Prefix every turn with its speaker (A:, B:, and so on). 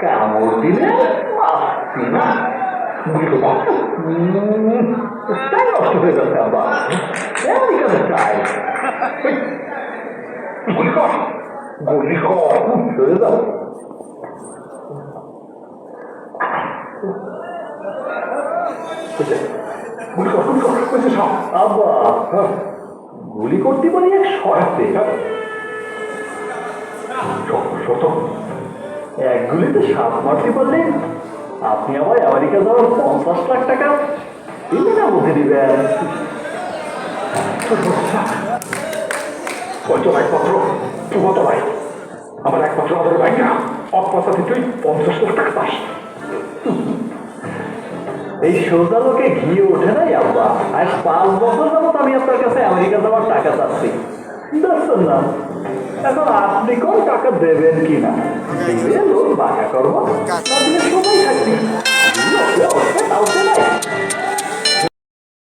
A: কামড় দিলে আসছি না, তাই নষ্ট হয়ে যাচ্ছে আবার। আমেরিকাতে চাই চলে যাও। আব্বা গুলি করতে পারি এক শর্তে, এক গুলিতে 7 মারতে পারলে আপনি আবার আমেরিকা যাওয়ার 50 লাখ টাকা দিলে না বুঝে দিবেন।
B: একমাত্র তুমতো ভাই, আমার একমাত্র আমাদের ভাই না, অপাশাতে তুই 50 লাখ টাকা পাস।
A: এই সোজা লোকে ঘিয়ে ওঠে নাই আব্বা। আজ 5 বছর যাবত আমি আপনার কাছে আমেরিকা যাওয়ার টাকা চাচ্ছি, দেখছেন না? এখন আপনি কোন টাকা দেবেন কিনা, দিলে লোক বাঁকা করবো, সবাই থাকবি।